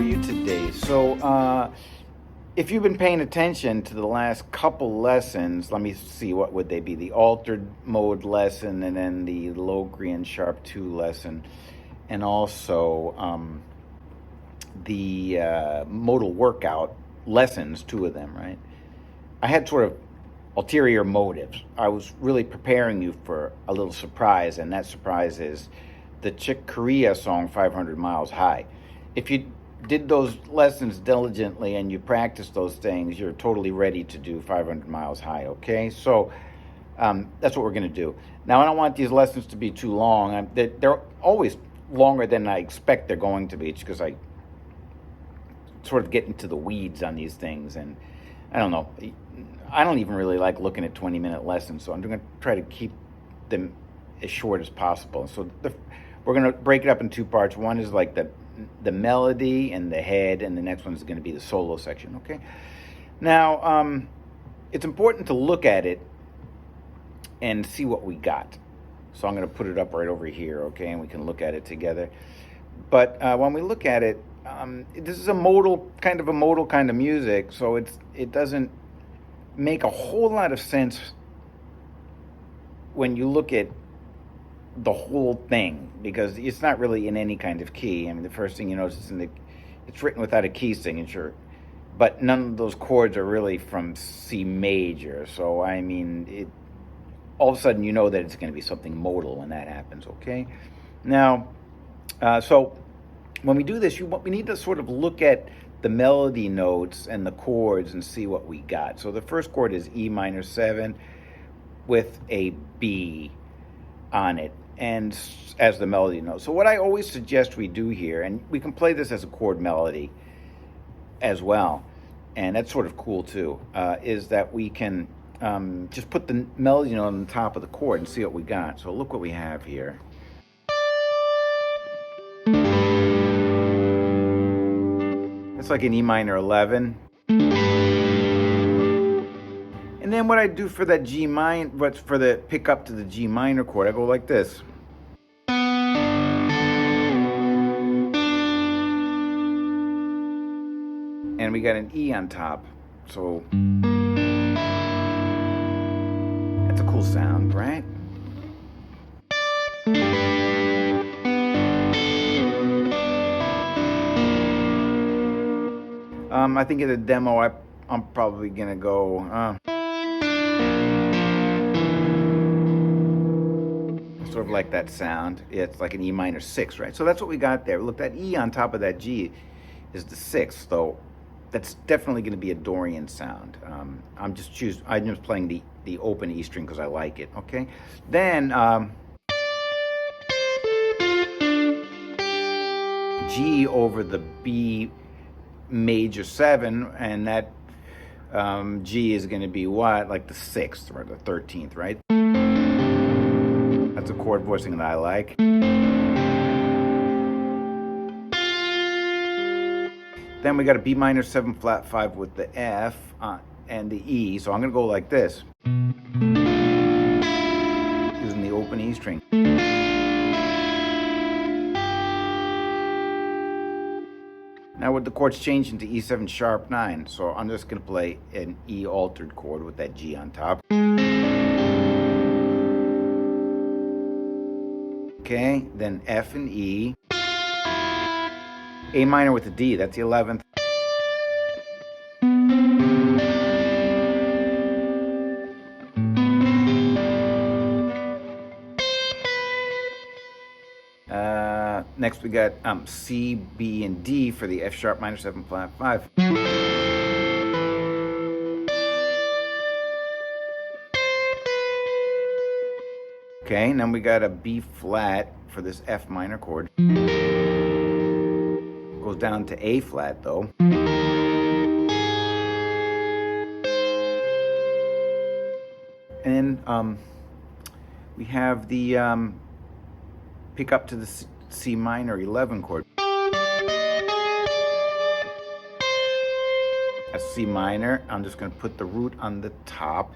for you today. If you've been paying attention to the last couple lessons, let me see, what would they be? The altered mode lesson, and then the low Korean sharp 2 lesson, and also the modal workout lessons, 2 of them, right? I had sort of ulterior motives. I was really preparing you for a little surprise, and that surprise is the Chick Corea song 500 Miles High. If you did those lessons diligently and you practice those things, you're totally ready to do 500 Miles High, okay? So that's what we're going to do. Now, I don't want these lessons to be too long. They're always longer than I expect they're going to be. It's because I sort of get into the weeds on these things, and I don't know. I don't even really like looking at 20-minute lessons, so I'm going to try to keep them as short as possible. So we're going to break it up in 2 parts. One is like the melody and the head, and the next one is going to be the solo section, okay? Now, it's important to look at it and see what we got. So I'm going to put it up right over here, okay, and we can look at it together. But when we look at it, this is a modal kind of music, so it doesn't make a whole lot of sense when you look at the whole thing, because it's not really in any kind of key. I mean, the first thing you notice is it's written without a key signature, but none of those chords are really from C major. So I mean, all of a sudden you know that it's going to be something modal when that happens. Okay, now, so when we do this, we need to sort of look at the melody notes and the chords and see what we got. So the first chord is E minor 7 with a B on it, and as the melody note. So what I always suggest we do here, and we can play this as a chord melody as well, and that's sort of cool too, is that we can just put the melody note on the top of the chord and see what we got. So look what we have here. It's like an E minor 11. And then what I do for that G minor, for the pick up to the G minor chord, I go like this. And we got an E on top. So that's a cool sound, right? I think in the demo, I'm probably gonna go. Sort of like that sound. It's like an E minor 6, right? So that's what we got there. Look, that E on top of that G is the 6th, though. That's definitely going to be a Dorian sound. I'm just playing the open E string because I like it. Okay, then G over the B major 7, and that G is going to be what? Like the 6th or the 13th, right? That's a chord voicing that I like. Then we got a B minor 7 flat 5 with the F and the E. So I'm going to go like this, using the open E string. Now with the chords changing to E7 sharp 9, so I'm just going to play an E altered chord with that G on top. Okay, then F and E. A minor with a D, that's the 11th. Next we got C, B, and D for the F sharp minor 7 flat 5. Okay, and then we got a B flat for this F minor chord. Goes down to A flat though. And we have the pick up to the C minor 11 chord. A C minor, I'm just going to put the root on the top.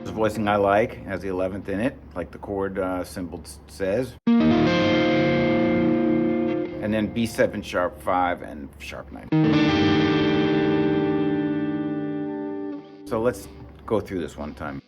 This voicing I like has the 11th in it, like the chord symbol says. and then B7 sharp 5 and sharp 9. So let's go through this one time.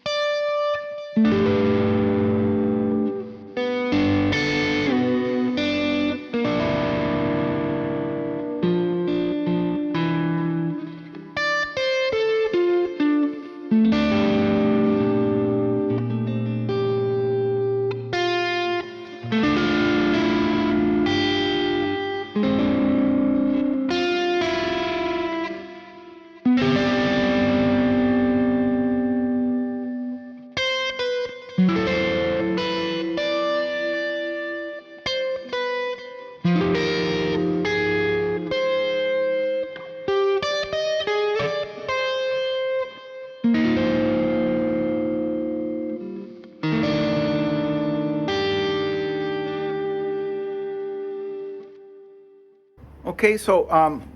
Okay, so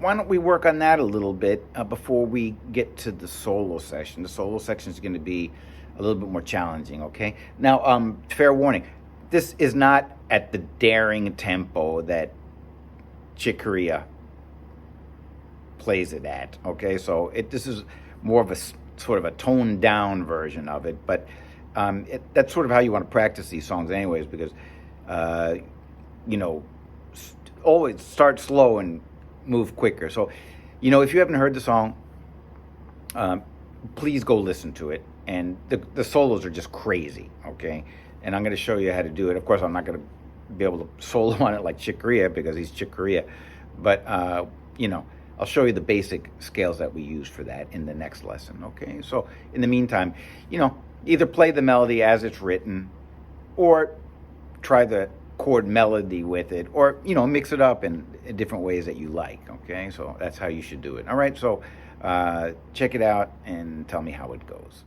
why don't we work on that a little bit before we get to the solo section? The solo section is going to be a little bit more challenging, okay? Now, fair warning, this is not at the daring tempo that Chick Corea plays it at, okay? So this is more of a sort of a toned down version of it, but that's sort of how you want to practice these songs anyways, because, you know, always start slow and move quicker. So, you know, if you haven't heard the song, please go listen to it. And the solos are just crazy, okay? And I'm going to show you how to do it. Of course, I'm not going to be able to solo on it like Chick Corea because he's Chick Corea. But, you know, I'll show you the basic scales that we use for that in the next lesson, okay? So in the meantime, you know, either play the melody as it's written or try the chord melody with it, or, you know, mix it up in different ways that you like, okay? So that's how you should do it. All right, so check it out and tell me how it goes.